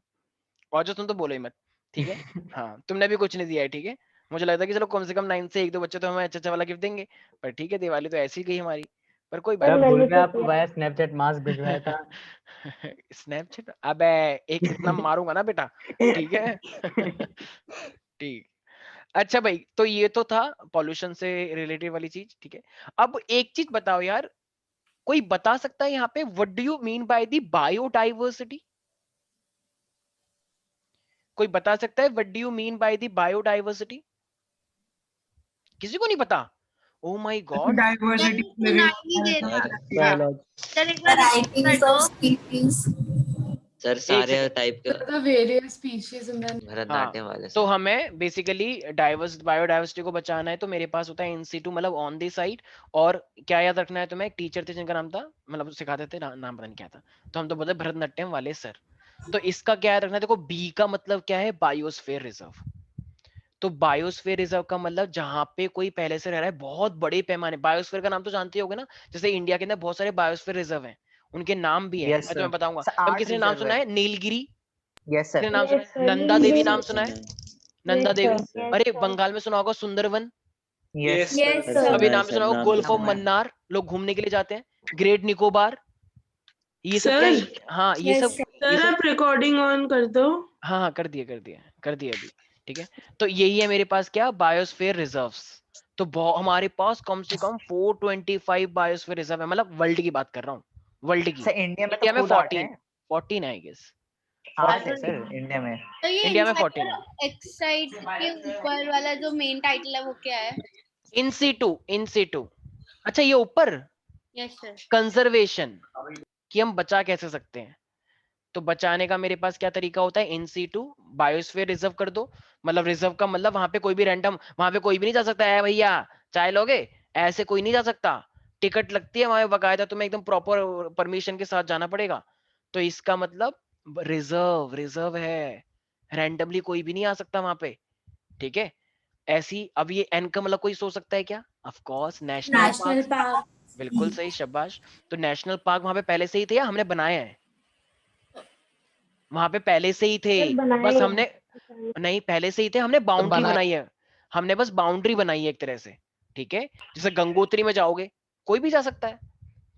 [SPEAKER 1] और जो तुम तो बोलो ही मत, ठीक है। हाँ तुमने भी कुछ नहीं दिया है, ठीक है। मुझे लगता है कि चलो कम से कम 9 से 1-2 बच्चे तो हमें अच्छा वाला गिफ्ट देंगे, पर ठीक है दिवाली तो ऐसी गई हमारी, पर कोई बात
[SPEAKER 4] मैं भूल गया आपको भाई स्नैपचैट मास्क भिजवाया था।
[SPEAKER 1] स्नैपचैट अबे एक इतना मारूंगा ना बेटा, ठीक है। ठीक। अच्छा भाई, तो ये तो था पॉल्यूशन से रिलेटेड वाली चीज, ठीक है। अब एक चीज बताओ यार, कोई बता सकता है यहाँ पे what do you mean by the biodiversity? कोई बता सकता है what do you mean by the biodiversity? किसी को नहीं पता? ओ माय गॉड,
[SPEAKER 2] डाइवर्सिटी
[SPEAKER 7] सुनाई नहीं दे रहा।
[SPEAKER 4] बायोलॉजी
[SPEAKER 7] सर एक बार repeat कर दो।
[SPEAKER 9] सर सारे टाइप के
[SPEAKER 2] the various species in the
[SPEAKER 9] Bharatanatyam वाले
[SPEAKER 1] तो
[SPEAKER 9] सर।
[SPEAKER 1] हमें बेसिकली बायोडाइवर्सिटी को बचाना है, तो मेरे पास होता है इन सीटू मतलब ऑन दी साइट। और क्या याद रखना है तुम्हें, एक टीचर थे जिनका नाम था, मतलब सिखाते थे नाम पता नहीं क्या था, तो हम तो बोलते भरतनाट्यम वाले सर। तो इसका क्या याद रखना है, देखो बी का मतलब क्या है, बायोस्फीयर रिजर्व। तो बायोस्फीयर रिजर्व का मतलब जहां पे कोई पहले से रह रहा है बहुत बड़े पैमाने। बायोस्फीयर का नाम तो जानते होगे ना, जैसे इंडिया के अंदर बहुत सारे बायोस्फीयर रिजर्व हैं, उनके नाम भी हैं,
[SPEAKER 6] Yes,
[SPEAKER 1] मैं
[SPEAKER 6] sir.
[SPEAKER 1] तुम्हें बताऊंगा।
[SPEAKER 6] Sir,
[SPEAKER 1] कभी
[SPEAKER 6] art
[SPEAKER 1] किसी ने नाम
[SPEAKER 6] reserve
[SPEAKER 1] सुना
[SPEAKER 6] है।
[SPEAKER 1] है नीलगिरी?
[SPEAKER 6] Yes, sir.
[SPEAKER 1] किसी ने नाम सुना है? नंदा देवी नाम सुना है? नंदा देवी।
[SPEAKER 9] Yes,
[SPEAKER 1] अरे बंगाल में सुना होगा Sundarban.
[SPEAKER 6] Yes.
[SPEAKER 3] Yes,
[SPEAKER 9] sir
[SPEAKER 3] sir.
[SPEAKER 1] अभी
[SPEAKER 9] सुना है
[SPEAKER 1] नाम
[SPEAKER 9] सर,
[SPEAKER 1] सुना होगा
[SPEAKER 9] नाम
[SPEAKER 1] गोल्फ
[SPEAKER 9] तो
[SPEAKER 1] ऑफ
[SPEAKER 9] सुना है।
[SPEAKER 1] मन्नार, लोग घूमने के लिए जाते हैं। ग्रेट निकोबार, ये सब क्या
[SPEAKER 2] Sir,
[SPEAKER 1] है? हाँ ये
[SPEAKER 3] Yes,
[SPEAKER 1] सब,
[SPEAKER 3] sir.
[SPEAKER 1] ये
[SPEAKER 2] सर
[SPEAKER 1] सब।
[SPEAKER 2] आप रिकॉर्डिंग ऑन कर दो।
[SPEAKER 1] हाँ हाँ कर दिए अभी, ठीक है। तो यही है मेरे पास क्या, बायोस्फीयर रिजर्व्स। तो हमारे पास कम से कम 425 बायोस्फीयर रिजर्व है, मतलब वर्ल्ड की बात कर रहा हूँ, वर्ल्ड की।
[SPEAKER 6] सर इंडिया में तो
[SPEAKER 1] इंडिया में
[SPEAKER 6] खुद आर्ट है।
[SPEAKER 1] 14 है आई गेस।
[SPEAKER 6] आर्ट है सर इंडिया में।
[SPEAKER 7] तो ये
[SPEAKER 1] इंडिया में
[SPEAKER 7] इनसाइड
[SPEAKER 1] 14 है।
[SPEAKER 7] और एक्साइड के ऊपर वाला जो मेन टाइटल है वो क्या है?
[SPEAKER 1] In situ. अच्छा ये ऊपर
[SPEAKER 7] यस सर।
[SPEAKER 1] कंजर्वेशन, कि हम बचा कैसे सकते हैं। तो बचाने का मेरे पास क्या तरीका होता है, इन सीटू बायोस्फीयर रिजर्व कर दो। मतलब रिजर्व का मतलब वहां पे कोई भी रैंडम, वहां पे कोई भी नहीं जा सकता है भैया चाय लोगे, ऐसे कोई नहीं जा सकता। टिकट लगती है वहां बकायदा, तुम्हें एकदम प्रॉपर परमिशन के साथ जाना पड़ेगा। तो इसका मतलब रिजर्व है, रैंडमली कोई भी नहीं आ सकता वहां पे, ठीक है। ऐसी अब ये एन का मतलब कोई सोच सकता है क्या, of course national
[SPEAKER 3] National
[SPEAKER 1] park.
[SPEAKER 3] Park.
[SPEAKER 1] बिल्कुल सही, शाबाश। तो नेशनल पार्क वहां पे पहले से ही थे या हमने बनाए हैं? वहां पे पहले से ही थे, बस हमने, नहीं पहले से ही थे, हमने बाउंड्री बनाई है। हमने बस बाउंड्री बनाई है एक तरह से, ठीक है। जैसे गंगोत्री में जाओगे कोई भी जा सकता है,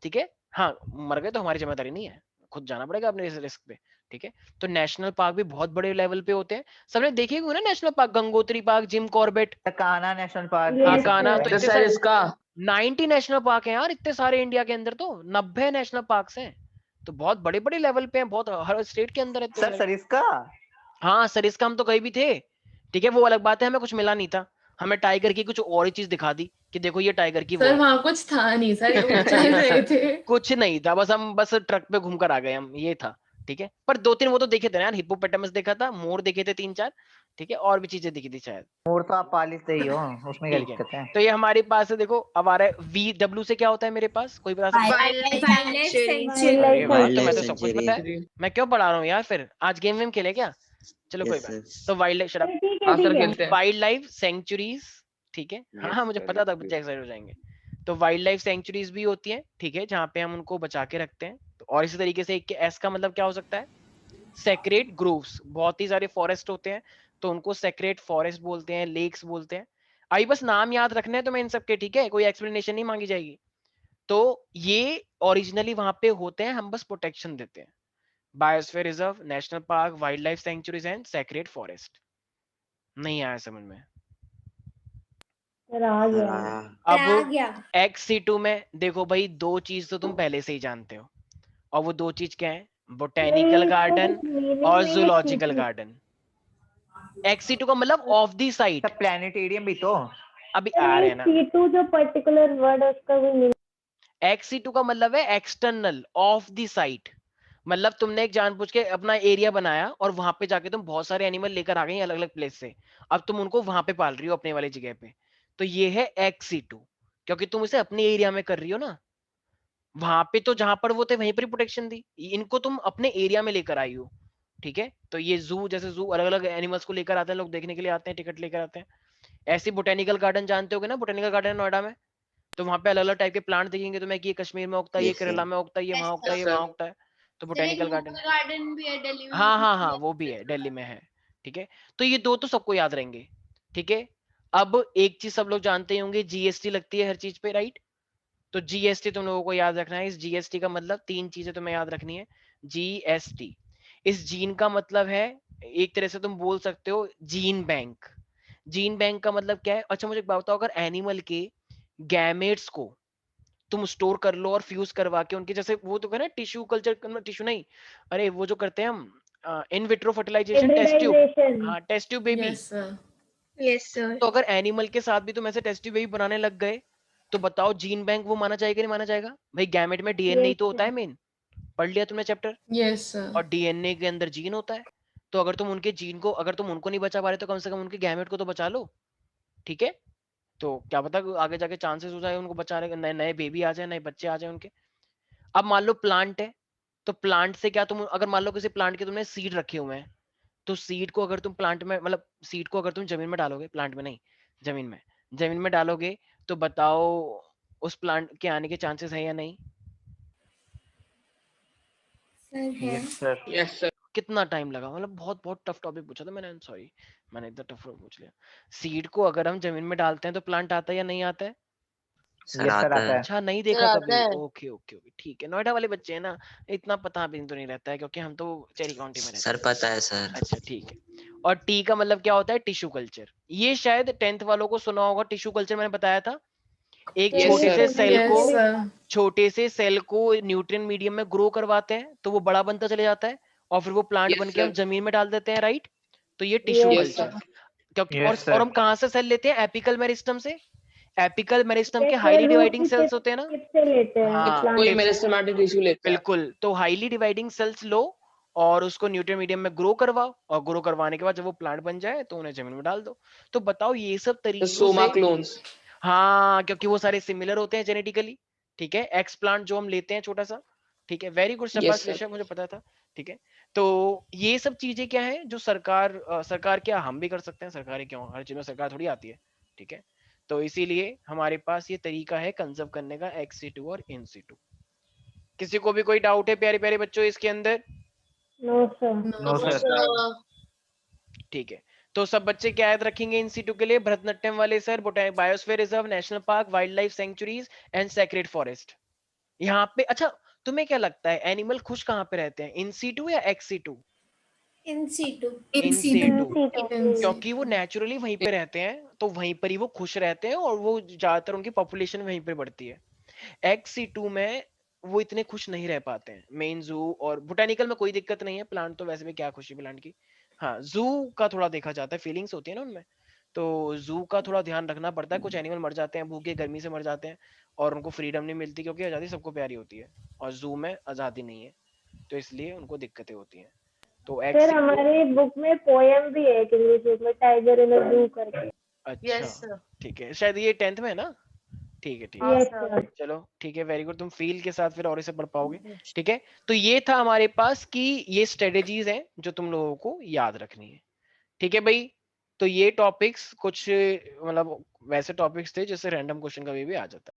[SPEAKER 1] ठीक है। हाँ मर गए तो हमारी जिम्मेदारी नहीं है, खुद जाना पड़ेगा अपने रिस्क पे, ठीक है। तो नेशनल पार्क भी बहुत बड़े लेवल पे होते हैं, सबने देखे हुए ना national park, Gangotri park, Jim Corbett,
[SPEAKER 6] Kanha national park
[SPEAKER 1] हाँ
[SPEAKER 6] ये सब
[SPEAKER 1] कान्हा।
[SPEAKER 6] है।
[SPEAKER 1] तो इतने सारे 90 नेशनल पार्क हैं यार, इतने सारे इंडिया के अंदर, तो 90 नेशनल पार्क हैं। तो बहुत बड़े बड़े लेवल पे हैं, बहुत हर स्टेट के अंदर है तो
[SPEAKER 6] सर सरिस्का।
[SPEAKER 1] हाँ सरिस्का हम तो कहीं भी थे, ठीक है। वो अलग बात है, हमें कुछ मिला नहीं था, हमें टाइगर की कुछ और ही चीज दिखा दी कि देखो ये टाइगर की वो
[SPEAKER 2] सर
[SPEAKER 1] है।
[SPEAKER 2] वहाँ कुछ था नहीं सर, ये चल रहे थे।
[SPEAKER 1] कुछ नहीं था, बस हम बस ट्रक पे घूम कर आ गए हम, ये था, ठीक है। पर 2-3 वो तो देखे थे ना यार, हिप्पोपोटामस देखा था, मोर देखे थे 3-4, ठीक है, और भी चीजें दिखी थी शायद,
[SPEAKER 6] मोर तो आप पालिते ही हो, उसमें क्या
[SPEAKER 1] ठीक है।
[SPEAKER 6] दिक्कत है।
[SPEAKER 1] तो ये हमारे पास है, देखो अब आ रहा है VW से क्या होता है मेरे पास, कोई बता सकता है?
[SPEAKER 3] Wildlife Sanctuary.
[SPEAKER 1] अरे वाह, तो
[SPEAKER 9] वाइल्ड
[SPEAKER 1] मैं
[SPEAKER 9] लाइफ
[SPEAKER 1] तो सब कुछ
[SPEAKER 9] सेंचुरी।
[SPEAKER 1] पता है, मैं क्यों पढ़ा रहा हूँ यार, फिर आज गेम वेम खेले क्या? चलो कोई
[SPEAKER 9] यस
[SPEAKER 1] बात।
[SPEAKER 9] सर।
[SPEAKER 1] तो wild life, wild life sanctuaries, ठीक है। हाँ मुझे पता था बच्चे एक्साइटेड हो जाएंगे। तो वाइल्ड लाइफ सेंचुरीज भी होती है, ठीक है, जहाँ पे हम उनको बचा के रखते हैं। तो और इसी तरीके से एक एस का मतलब क्या हो सकता है, सेक्रेट ग्रोव्स, बहुत ही सारे फॉरेस्ट होते हैं, तो उनको सेक्रेट फॉरेस्ट बोलते हैं, लेक्स बोलते हैं। अभी बस नाम याद रखने हैं तुम्हें इन सबके, ठीक है, कोई एक्सप्लेनेशन नहीं मांगी जाएगी। तो ये ओरिजिनली वहां पे होते हैं, हम बस प्रोटेक्शन देते हैं। Biosphere reserve, national park, wild life sanctuaries and secret forest. नहीं आया समझ में?
[SPEAKER 9] सर आया।
[SPEAKER 3] आ
[SPEAKER 1] अब
[SPEAKER 3] गया.
[SPEAKER 1] XC2 में देखो भाई, 2 चीज तो तुम पहले से ही जानते हो, और वो 2 चीज क्या है, बोटेनिकल गार्डन और जूलॉजिकल गार्डन। XC2 का मतलब of the site,
[SPEAKER 6] sir planetarium भी तो।
[SPEAKER 1] अभी आ रहे हैं ना।
[SPEAKER 8] C2 जो पर्टिकुलर वर्ड है उसका भी मीनिंग।
[SPEAKER 1] XC2 का मतलब है एक्सटर्नल, ऑफ दी साइट। मतलब तुमने एक जानबूझ के अपना एरिया बनाया और वहां पे जाके तुम बहुत सारे एनिमल लेकर आ गए अलग अलग प्लेस से, अब तुम उनको वहां पे पाल रही हो अपने वाली जगह पे, तो ये है XC2, क्योंकि तुम इसे अपने एरिया में कर रही हो ना। वहां पे तो जहां पर वो थे वहीं पर प्रोटेक्शन दी, इनको तुम अपने एरिया में लेकर आई हो, ठीक है। तो ये जू, जैसे जू अलग अलग एनिमल्स को लेकर आते हैं लोग, देखने के लिए आते हैं, टिकट लेकर आते हैं, ऐसे बोटेनिकल गार्डन जानते होगे ना, बोटेनिकल गार्डन नोएडा में, तो वहां पे अलग अलग टाइप के प्लांट दिखेंगे तुम्हें कि ये कश्मीर में उगता है, ये
[SPEAKER 9] Yes,
[SPEAKER 1] केरला
[SPEAKER 9] sir.
[SPEAKER 1] में उगता है, ये
[SPEAKER 7] Yes,
[SPEAKER 1] वहां उगता है, ये
[SPEAKER 7] sir.
[SPEAKER 1] वहां उगता है, तो
[SPEAKER 7] सर एक
[SPEAKER 1] बोटेनिकल गार्डन।
[SPEAKER 7] मुगल गार्डन भी है दिल्ली में।
[SPEAKER 1] हाँ हाँ हाँ, वो भी है, दिल्ली में है, ठीक है। तो ये दो तो सबको याद रहेंगे, ठीक है। अब एक चीज सब लोग जानते ही होंगे, जीएसटी लगती है हर चीज पे, राइट। तो जीएसटी तुम लोगों को याद रखना है। इस जीएसटी का मतलब 3 चीजें तुम्हें याद रखनी है। जीएसटी, इस जीन का मतलब है, एक तरह से तुम बोल सकते हो जीन बैंक। जीन बैंक का मतलब क्या है? अच्छा मुझे एक बात बताओ, अगर एनिमल के गैमेट्स को तुम स्टोर कर लो और फ्यूज करवा के उनके, जैसे वो तो कहना टिश्यू कल्चर, टिश्यू नहीं, अरे वो जो करते हैं हम in vitro fertilization, test tube,
[SPEAKER 8] Hybridization.
[SPEAKER 1] हाँ test tube baby.
[SPEAKER 2] Yes, sir.
[SPEAKER 7] Yes sir.
[SPEAKER 1] तो अगर एनिमल के साथ भी तुम ऐसे टेस्ट ट्यूब बेबी बनाने लग गए, तो बताओ जीन बैंक वो माना जाएगा नहीं माना जाएगा? भाई गैमेट में डीएनए
[SPEAKER 8] Yes,
[SPEAKER 1] तो होता
[SPEAKER 8] sir.
[SPEAKER 1] है मेन, पढ़ लिया तुमने चैप्टर,
[SPEAKER 2] Yes, sir.
[SPEAKER 1] और डीएनए के अंदर जीन होता है। तो अगर तुम उनके जीन को, अगर तुम उनको नहीं बचा पा रहे तो कम से कम उनके गैमेट को तो बचा लो, ठीक है। तो क्या पता आगे जाके चांसेस हो जाए उनको बचाने के, नए नए बेबी आ जाए, नए बच्चे आ जाए उनके। अब मान लो प्लांट है, तो प्लांट से क्या, तुम अगर मान लो किसी प्लांट के तुमने सीड रखे हुए हैं, तो सीड को अगर तुम प्लांट में, मतलब सीड को अगर तुम जमीन में डालोगे, प्लांट में नहीं, जमीन में डालोगे, तो बताओ उस प्लांट के आने के चांसेस है या नहीं?
[SPEAKER 3] सर है।
[SPEAKER 2] Yes, sir.
[SPEAKER 1] कितना टाइम लगा, मतलब बहुत बहुत टफ टॉपिक पूछा था मैंने, सॉरी मैंने इतना टफ पूछ लिया। सीड को अगर हम जमीन में डालते हैं तो प्लांट आता है या नहीं आता है?
[SPEAKER 9] सर
[SPEAKER 6] Yes, sir,
[SPEAKER 9] आता
[SPEAKER 6] आता
[SPEAKER 9] है।
[SPEAKER 6] है।
[SPEAKER 1] अच्छा नहीं देखा कभी, ओके ओके ओके, ठीक है। नोएडा वाले बच्चे हैं ना, इतना पता भी तो नहीं रहता है, क्योंकि हम तो चेरी काउंटी में रहते
[SPEAKER 9] सर
[SPEAKER 1] हैं।
[SPEAKER 9] पता है सर।
[SPEAKER 1] अच्छा ठीक है। और टी का मतलब क्या होता है? Tissue culture. ये शायद 10th वालों को सुना होगा, टिश्यू कल्चर मैंने बताया था। एक
[SPEAKER 8] Yes,
[SPEAKER 1] छोटे
[SPEAKER 8] sir.
[SPEAKER 1] से सेल
[SPEAKER 2] Yes,
[SPEAKER 1] को,
[SPEAKER 2] sir.
[SPEAKER 1] छोटे से सेल को न्यूट्रिएंट मीडियम में ग्रो करवाते हैं, तो वो बड़ा बनता चले जाता है, और फिर वो प्लांट बन के हम जमीन में डाल देते हैं, राइट। तो ये टिश्यू
[SPEAKER 8] Yes,
[SPEAKER 1] कल्चर,
[SPEAKER 8] sir.
[SPEAKER 1] क्योंकि
[SPEAKER 6] Yes,
[SPEAKER 1] और
[SPEAKER 6] sir.
[SPEAKER 1] हम कहाँ से सेल लेते हैं? एपिकल मेरिस्टम से। एपिकल मेरिस्टम के
[SPEAKER 8] एक
[SPEAKER 1] हाईली
[SPEAKER 8] रूट
[SPEAKER 1] डिवाइडिंग
[SPEAKER 8] की
[SPEAKER 1] सेल्स होते हैं ना।
[SPEAKER 8] टिप से लेते हैं
[SPEAKER 1] हाँ
[SPEAKER 2] कोई
[SPEAKER 8] प्लांट।
[SPEAKER 2] मेरिस्टेमेटिक टिश्यू लेता है।
[SPEAKER 1] बिल्कुल, तो हाईली डिवाइडिंग सेल्स लो और उसको न्यूट्रिएंट मीडियम में ग्रो करवाओ, और ग्रो करवाने के बाद जब वो प्लांट बन जाए तो उन्हें जमीन में डाल दो। तो बताओ ये सब
[SPEAKER 2] The
[SPEAKER 1] तरीकों
[SPEAKER 2] soma
[SPEAKER 1] से,
[SPEAKER 2] clones.
[SPEAKER 1] हाँ क्योंकि वो सारे सिमिलर होते हैं जेनेटिकली, ठीक है। एक्स प्लांट जो हम लेते हैं छोटा सा, ठीक है, वेरी गुड
[SPEAKER 2] Yes,
[SPEAKER 1] शाबाश
[SPEAKER 2] sir.
[SPEAKER 1] ऋषभ, मुझे पता था, ठीक है। तो ये सब चीजें क्या है जो सरकार क्या हम भी कर सकते हैं, सरकार ही क्यों, हर चीज में सरकार थोड़ी आती है, ठीक है। तो इसीलिए हमारे पास ये तरीका है कंजर्व करने का, एक्स सी टू और इन सी टू। किसी को भी कोई डाउट है प्यारे प्यारे बच्चों इसके अंदर?
[SPEAKER 8] No, sir.
[SPEAKER 6] No, sir.
[SPEAKER 1] ठीक है। तो सब बच्चे क्या याद रखेंगे इन सीटू के लिए? भरतनाट्यम वाले sir, biosphere reserve, national park, wild life sanctuaries and sacred forest. यहाँ पे अच्छा तुम्हें क्या लगता है एनिमल खुश कहाँ पे रहते हैं, इन सीटू या ex situ?
[SPEAKER 3] In situ.
[SPEAKER 1] In
[SPEAKER 2] situ.
[SPEAKER 1] Situ,
[SPEAKER 8] In
[SPEAKER 1] क्योंकि वो नेचुरली वहीं पे रहते हैं, तो वहीं पर ही वो खुश रहते हैं, और वो ज्यादातर उनकी पॉपुलेशन वहीं पे बढ़ती है। एक्स सीटू में वो इतने खुश नहीं रह पाते हैं। मेन जू और बोटेनिकल में कोई दिक्कत नहीं है, प्लांट तो वैसे भी क्या खुशी प्लांट की। हाँ जू का थोड़ा देखा जाता है, फीलिंग्स होती है ना उनमें, तो जू का थोड़ा ध्यान रखना पड़ता है। कुछ एनिमल मर जाते हैं भूखे, गर्मी से मर जाते हैं, और उनको फ्रीडम नहीं मिलती, क्योंकि आज़ादी सबको प्यारी होती है और जू में आज़ादी नहीं है, तो इसलिए उनको दिक्कतें होती हैं। तो
[SPEAKER 8] सर
[SPEAKER 1] एक्स
[SPEAKER 8] हमारी बुक में पोयम भी है इंग्लिश बुक में, टाइगर इन अ जू करके।
[SPEAKER 1] अच्छा
[SPEAKER 2] Yes, sir.
[SPEAKER 1] ठीक है, शायद ये 10th में है ना, ठीक है ठीक है।
[SPEAKER 8] Yes, sir.
[SPEAKER 1] चलो ठीक है, वेरी गुड, तुम फील के साथ फिर और इसे पढ़ पाओगे, ठीक है। तो ये था हमारे पास कि ये स्ट्रेटेजीज हैं जो तुम लोगों को याद रखनी है, ठीक है भाई। तो ये टॉपिक्स कुछ मतलब वैसे टॉपिक्स थे जिससे रैंडम क्वेश्चन कभी भी आ जाता है।